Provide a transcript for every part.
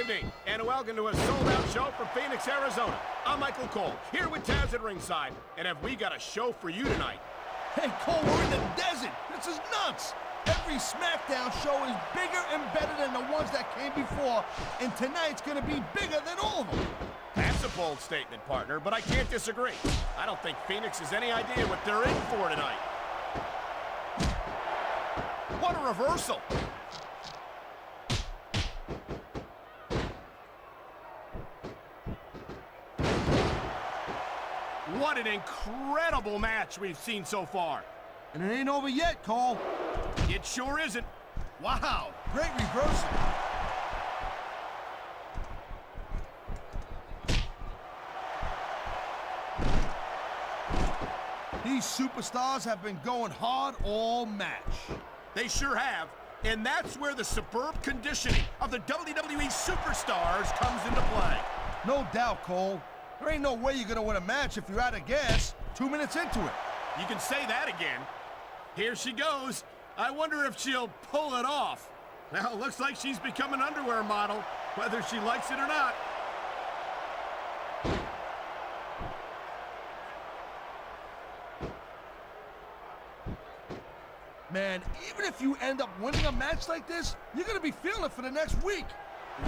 evening, and welcome to a sold-out show from Phoenix, Arizona. I'm Michael Cole, here with Taz at ringside, and have we got a show for you tonight? Hey, Cole, we're in the desert. This is nuts. Every SmackDown show is bigger and better than the ones that came before, and tonight's gonna be bigger than all of them. That's a bold statement, partner, but I can't disagree. I don't think Phoenix has any idea what they're in for tonight. What a reversal! What an incredible match we've seen so far. And it ain't over yet, Cole. It sure isn't. Wow, great reversal. These superstars have been going hard all match. They sure have. And that's where the superb conditioning of the WWE superstars comes into play. No doubt, Cole. There ain't no way you're gonna win a match if you're out of gas 2 minutes into it. You can say that again. Here she goes. I wonder if she'll pull it off. Well, it looks like she's become an underwear model, whether she likes it or not. Man, even if you end up winning a match like this, you're gonna be feeling it for the next week.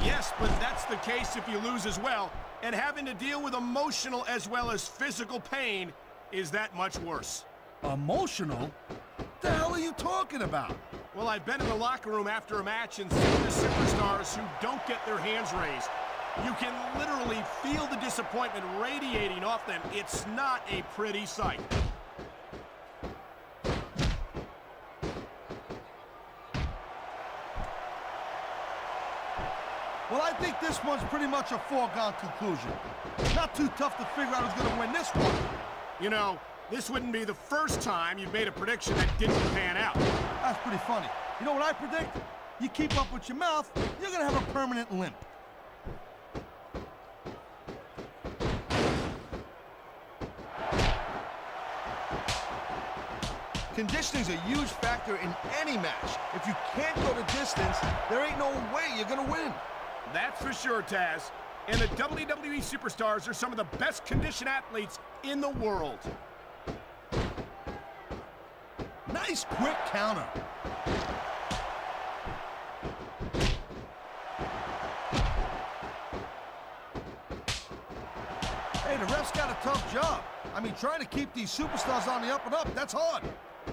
Yes, but that's the case if you lose as well. And having to deal with emotional as well as physical pain is that much worse. Emotional? What the hell are you talking about? Well, I've been in the locker room after a match and seen the superstars who don't get their hands raised. You can literally feel the disappointment radiating off them. It's not a pretty sight. Well, I think this one's pretty much a foregone conclusion. Not too tough to figure out who's gonna win this one. You know, this wouldn't be the first time you've made a prediction that didn't pan out. That's pretty funny. You know what I predict? You keep up with your mouth, you're gonna have a permanent limp. Conditioning's a huge factor in any match. If you can't go the distance, there ain't no way you're gonna win. That's for sure, Taz. And the WWE superstars are some of the best conditioned athletes in the world. Nice quick counter. Hey, the ref's got a tough job. I mean, trying to keep these superstars on the up and up, that's hard.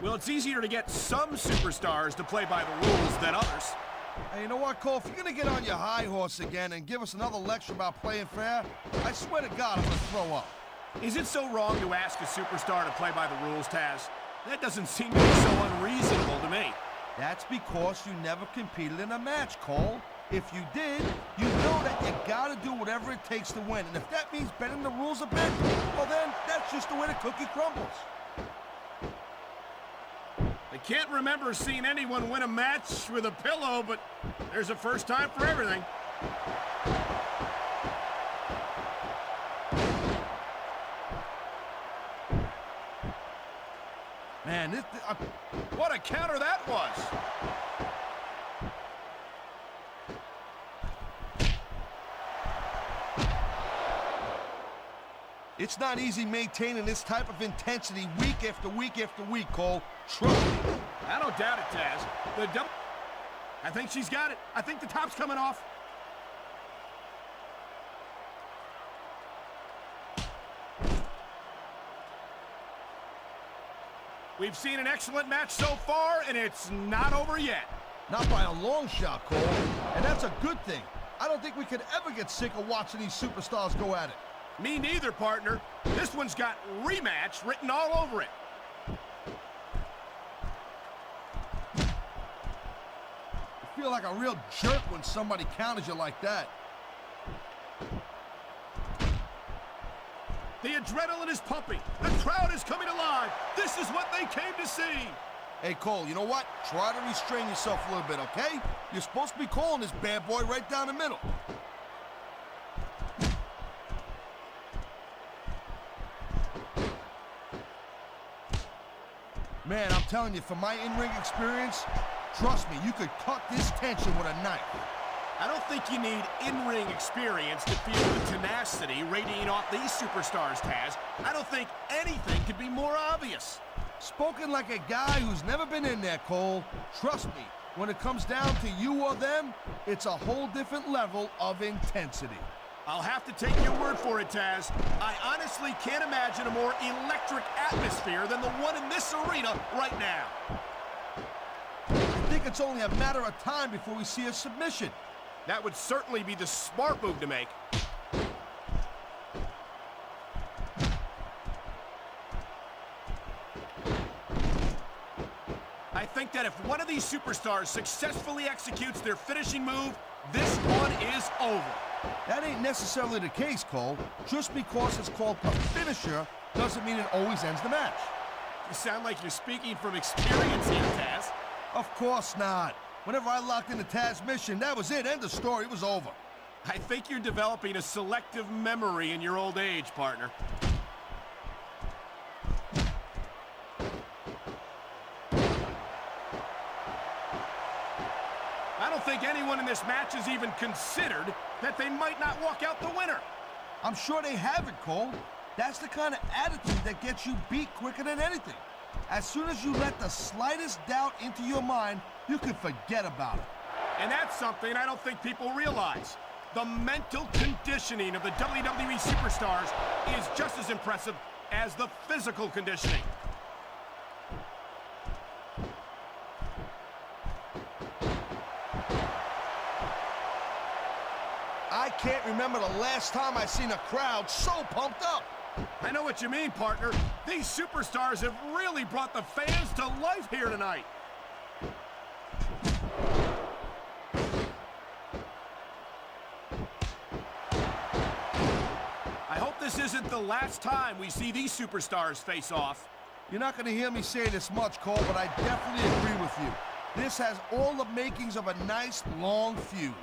Well, it's easier to get some superstars to play by the rules than others. Hey, you know what, Cole? If you're gonna get on your high horse again and give us another lecture about playing fair, I swear to God, I'm gonna throw up. Is it so wrong to ask a superstar to play by the rules, Taz? That doesn't seem to be so unreasonable to me. That's because you never competed in a match, Cole. If you did, you know that you gotta do whatever it takes to win. And if that means bending the rules a bit, well then, that's just the way the cookie crumbles. I can't remember seeing anyone win a match with a pillow, but there's a first time for everything. Man, what a counter that was! It's not easy maintaining this type of intensity week after week after week, Cole. Trust me. I don't doubt it, Taz. I think she's got it. I think the top's coming off. We've seen an excellent match so far, and it's not over yet. Not by a long shot, Cole. And that's a good thing. I don't think we could ever get sick of watching these superstars go at it. Me neither, partner. This one's got rematch written all over it. You feel like a real jerk when somebody counters you like that. The adrenaline is pumping. The crowd is coming alive. This is what they came to see. Hey, Cole, you know what? Try to restrain yourself a little bit, okay? You're supposed to be calling this bad boy right down the middle. Man, I'm telling you, from my in-ring experience, trust me, you could cut this tension with a knife. I don't think you need in-ring experience to feel the tenacity radiating off these superstars, Taz. I don't think anything could be more obvious. Spoken like a guy who's never been in there, Cole. Trust me, when it comes down to you or them, it's a whole different level of intensity. I'll have to take your word for it, Taz. I honestly can't imagine a more electric atmosphere than the one in this arena right now. I think it's only a matter of time before we see a submission. That would certainly be the smart move to make. I think that if one of these superstars successfully executes their finishing move, this one is over. That ain't necessarily the case, Cole. Just because it's called a finisher doesn't mean it always ends the match. You sound like you're speaking from experience here, Taz. Of course not. Whenever I locked into Taz's mission, that was it. End of story. It was over. I think you're developing a selective memory in your old age, partner. I don't think anyone in this match has even considered that they might not walk out the winner. I'm sure they have it, Cole. That's the kind of attitude that gets you beat quicker than anything. As soon as you let the slightest doubt into your mind, you can forget about it. And that's something I don't think people realize. The mental conditioning of the WWE superstars is just as impressive as the physical conditioning. I can't remember the last time I seen a crowd so pumped up. I know what you mean, partner. These superstars have really brought the fans to life here tonight. I hope this isn't the last time we see these superstars face off. You're not going to hear me say this much, Cole, but I definitely agree with you. This has all the makings of a nice, long feud.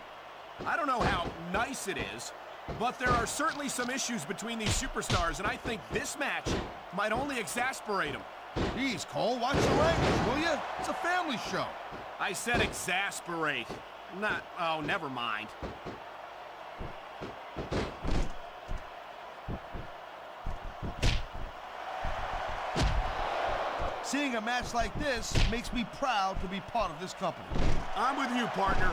I don't know how nice it is, but there are certainly some issues between these superstars, and I think this match might only exasperate them. Jeez, Cole, watch your language, will you? It's a family show. I said exasperate. Not, oh, never mind. Seeing a match like this makes me proud to be part of this company. I'm with you, partner.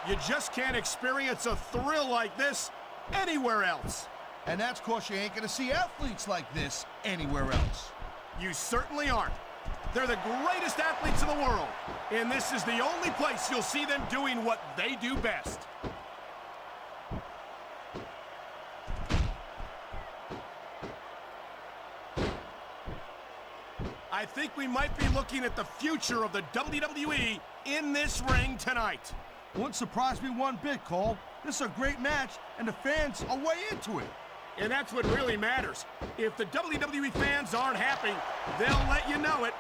You just can't experience a thrill like this anywhere else. And that's because you ain't gonna see athletes like this anywhere else. You certainly aren't. They're the greatest athletes in the world, and this is the only place you'll see them doing what they do best. I think we might be looking at the future of the WWE in this ring tonight. Wouldn't surprise me one bit, Cole. This is a great match, and the fans are way into it. And that's what really matters. If the WWE fans aren't happy, they'll let you know it.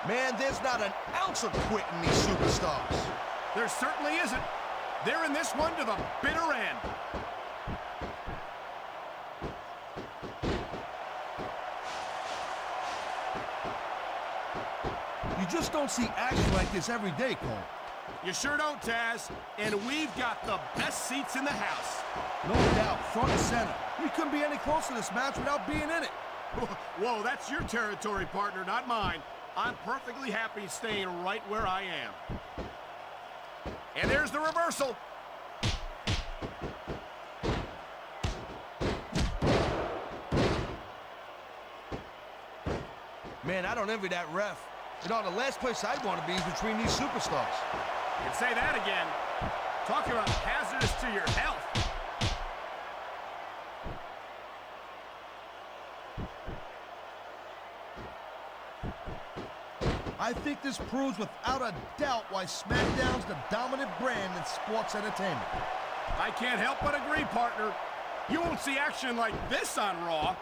Man, there's not an ounce of quit in these superstars. There certainly isn't. They're in this one to the bitter end. You just don't see action like this every day, Cole. You sure don't, Taz. And we've got the best seats in the house. No doubt, front and center. We couldn't be any closer to this match without being in it. Whoa, that's your territory, partner, not mine. I'm perfectly happy staying right where I am. And there's the reversal. Man, I don't envy that ref. You know, the last place I'd want to be is between these superstars. You can say that again. Talk about hazardous to your health. I think this proves without a doubt why SmackDown's the dominant brand in sports entertainment. I can't help but agree, partner. You won't see action like this on Raw.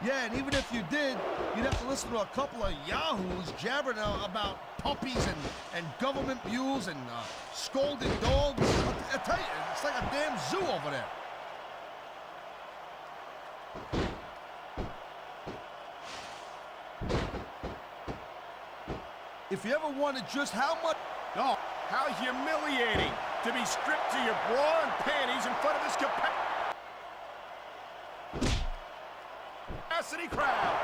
Yeah, and even if you did, you'd have to listen to a couple of yahoos jabbering about puppies and government mules and scolded dogs. I tell you, it's like a damn zoo over there. if you ever wondered just how much... Oh, how humiliating to be stripped to your bra and panties in front of this capacity crowd.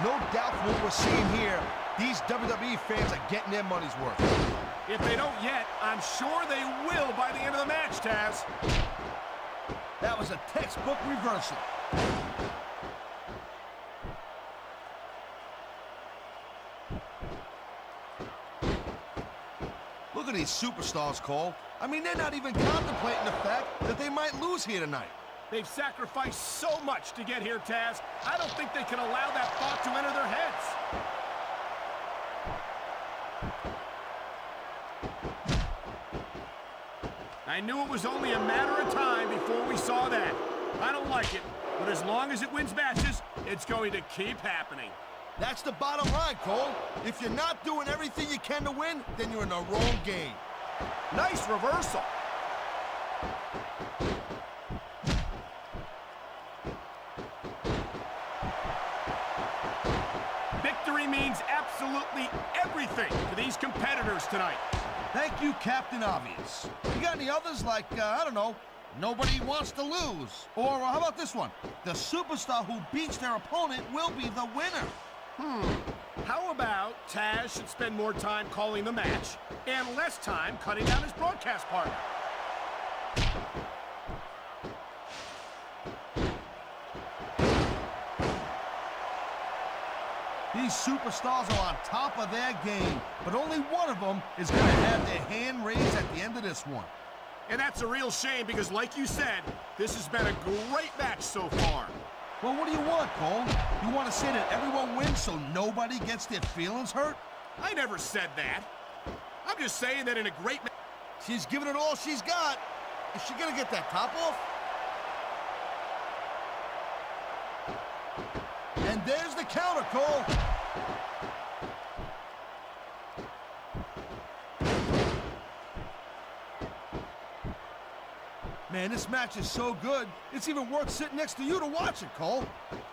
No doubt from what we're seeing here, these WWE fans are getting their money's worth. If they don't yet, I'm sure they will by the end of the match, Taz. That was a textbook reversal. Look at these superstars, Cole. I mean, they're not even contemplating the fact that they might lose here tonight. They've sacrificed so much to get here, Taz. I don't think they can allow that thought to enter their heads. I knew it was only a matter of time before we saw that. I don't like it, but as long as it wins matches, it's going to keep happening. That's the bottom line, Cole. If you're not doing everything you can to win, then you're in the wrong game. Nice reversal. Victory means absolutely everything to these competitors tonight. Thank you, Captain Obvious. You got any others like, I don't know, nobody wants to lose? Or how about this one? The superstar who beats their opponent will be the winner. How about Taz should spend more time calling the match and less time cutting down his broadcast partner? These superstars are on top of their game, but only one of them is going to have their hand raised at the end of this one. And that's a real shame because, like you said, this has been a great match so far. Well, what do you want, Cole? You want to say that everyone wins so nobody gets their feelings hurt? I never said that. I'm just saying that in a great match... She's giving it all she's got. Is she going to get that top off? And there's the counter, Cole. Man, this match is so good, it's even worth sitting next to you to watch it, Cole.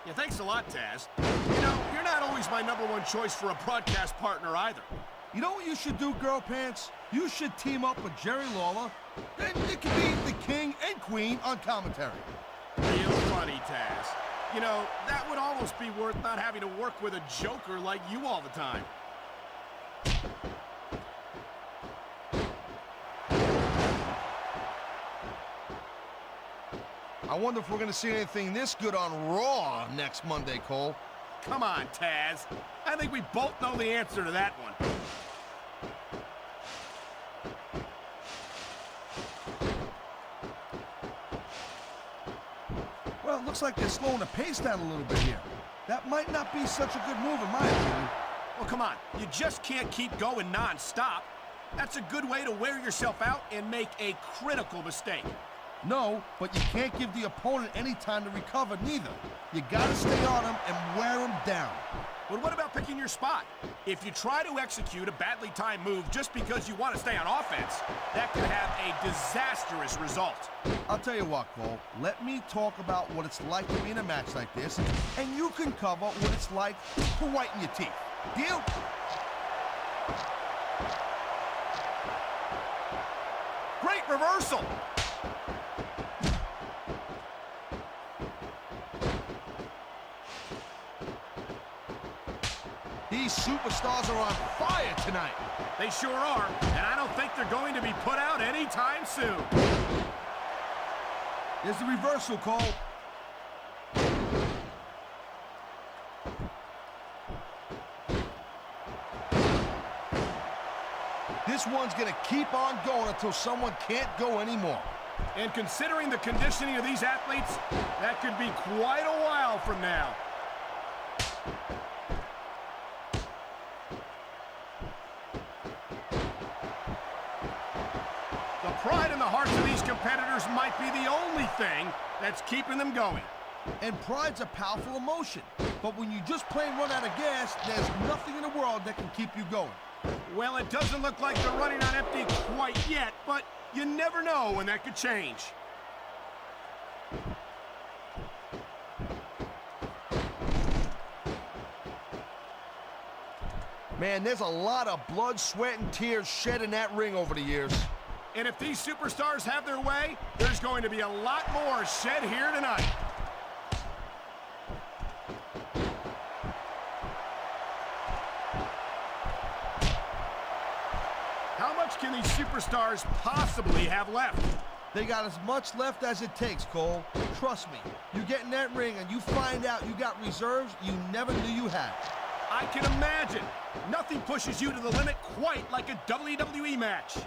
Yeah, thanks a lot, Taz. You know, you're not always my #1 choice for a broadcast partner either. You know what you should do, Girl Pants? You should team up with Jerry Lawler. Then you can be the king and queen on commentary. Real funny, Taz. You know, that would almost be worth not having to work with a joker like you all the time. I wonder if we're going to see anything this good on Raw next Monday, Cole. Come on, Taz. I think we both know the answer to that one. Well, it looks like they're slowing the pace down a little bit here. That might not be such a good move in my opinion. Well, come on. You just can't keep going non-stop. That's a good way to wear yourself out and make a critical mistake. No, but you can't give the opponent any time to recover neither. You gotta stay on him and wear him down. But what about picking your spot? If you try to execute a badly timed move just because you want to stay on offense, that could have a disastrous result. I'll tell you what, Cole. Let me talk about what it's like to be in a match like this, and you can cover what it's like to whiten your teeth. Deal? Great reversal! These superstars are on fire tonight. They sure are, and I don't think they're going to be put out anytime soon. There's the reversal, Cole. This one's gonna keep on going until someone can't go anymore. And considering the conditioning of these athletes, that could be quite a while from now. The pride in the hearts of these competitors might be the only thing that's keeping them going. And pride's a powerful emotion. But when you just plain run out of gas, there's nothing in the world that can keep you going. Well, it doesn't look like they're running on empty quite yet, but you never know when that could change. Man, there's a lot of blood, sweat, and tears shed in that ring over the years. And if these superstars have their way, there's going to be a lot more shed here tonight. How much can these superstars possibly have left? They got as much left as it takes, Cole. Trust me, you get in that ring and you find out you got reserves you never knew you had. I can imagine. Nothing pushes you to the limit quite like a WWE match.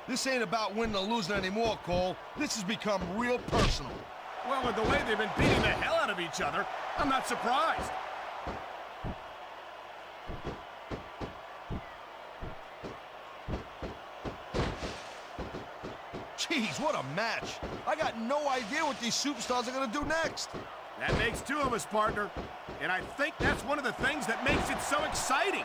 This ain't about winning or losing anymore, Cole. This has become real personal. Well, with the way they've been beating the hell out of each other, I'm not surprised. Jeez, what a match. I got no idea what these superstars are gonna do next. That makes two of us, partner. And I think that's one of the things that makes it so exciting.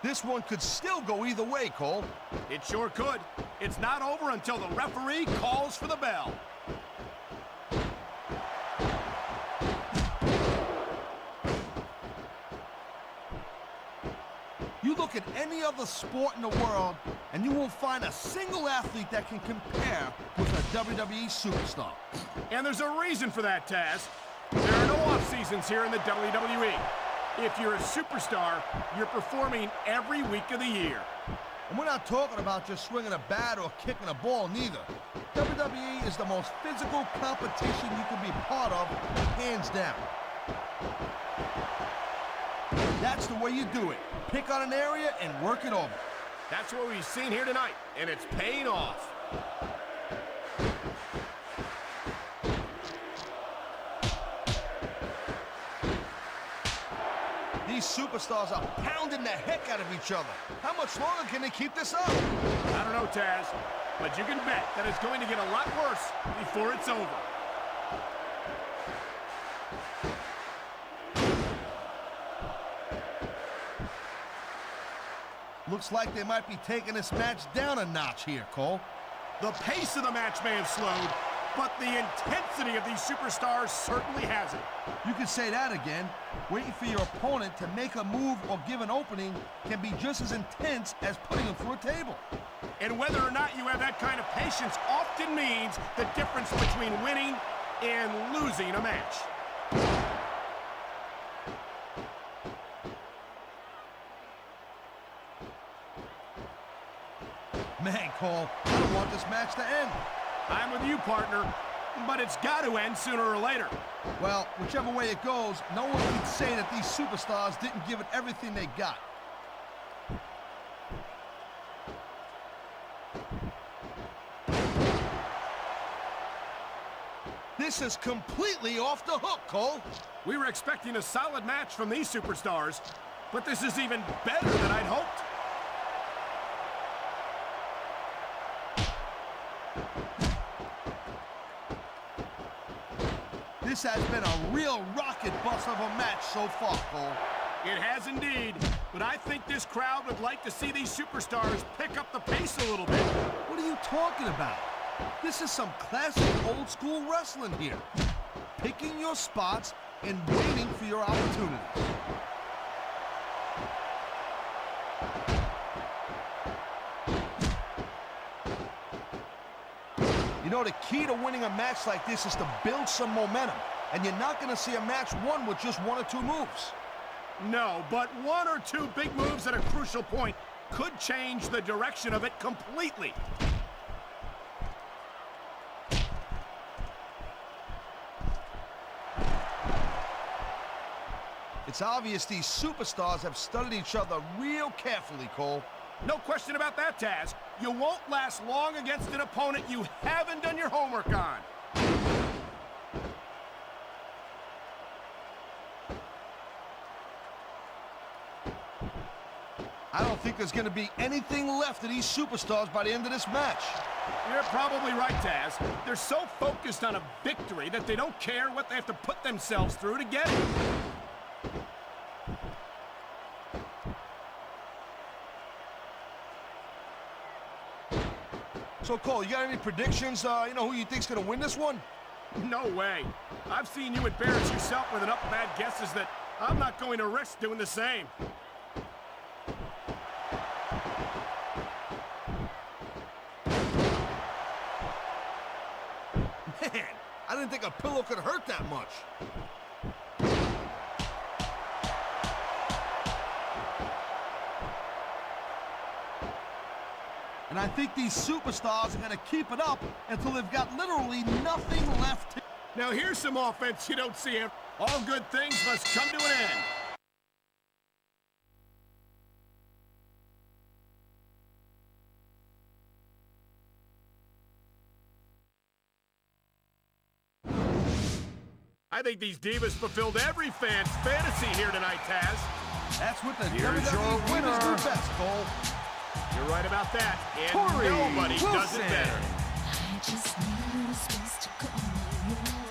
This one could still go either way, Cole. It sure could. It's not over until the referee calls for the bell. You look at any other sport in the world, and you won't find a single athlete that can compare with a WWE superstar. And there's a reason for that, Taz. There are no off-seasons here in the WWE. If you're a superstar, you're performing every week of the year. And we're not talking about just swinging a bat or kicking a ball, neither. WWE is the most physical competition you can be part of, hands down. That's the way you do it. Pick on an area and work it over. That's what we've seen here tonight, and it's paying off. These superstars are pounding the heck out of each other. How much longer can they keep this up? I don't know, Taz, but you can bet that it's going to get a lot worse before it's over. Looks like they might be taking this match down a notch here, Cole. The pace of the match may have slowed, but the intensity of these superstars certainly hasn't. You can say that again. Waiting for your opponent to make a move or give an opening can be just as intense as putting them through a table. And whether or not you have that kind of patience often means the difference between winning and losing a match. Man, Cole, I don't want this match to end. I'm with you, partner, but it's got to end sooner or later. Well, whichever way it goes, no one can say that these superstars didn't give it everything they got. This is completely off the hook, Cole. We were expecting a solid match from these superstars, but this is even better than I'd hoped. This has been a real rocket bus of a match so far, Cole. It has indeed, but I think this crowd would like to see these superstars pick up the pace a little bit. What are you talking about? This is some classic old school wrestling here. Picking your spots and waiting for your opportunities. You know, the key to winning a match like this is to build some momentum. And you're not going to see a match won with just one or two moves. No, but one or two big moves at a crucial point could change the direction of it completely. It's obvious these superstars have studied each other real carefully, Cole. No question about that, Taz. You won't last long against an opponent you haven't done your homework on. I don't think there's going to be anything left of these superstars by the end of this match. You're probably right, Taz. They're so focused on a victory that they don't care what they have to put themselves through to get it. So, Cole, you got any predictions, who you think's going to win this one? No way. I've seen you embarrass yourself with enough bad guesses that I'm not going to risk doing the same. Man, I didn't think a pillow could hurt that much. And I think these superstars are going to keep it up until they've got literally nothing left. Now here's some offense you don't see. All good things must come to an end. I think these divas fulfilled every fan's fantasy here tonight, Taz. That's what the Here's WWE your winners do winner. best, Cole. You're right about that, and Torrie nobody does it Wilson. better. I just need a little space to go.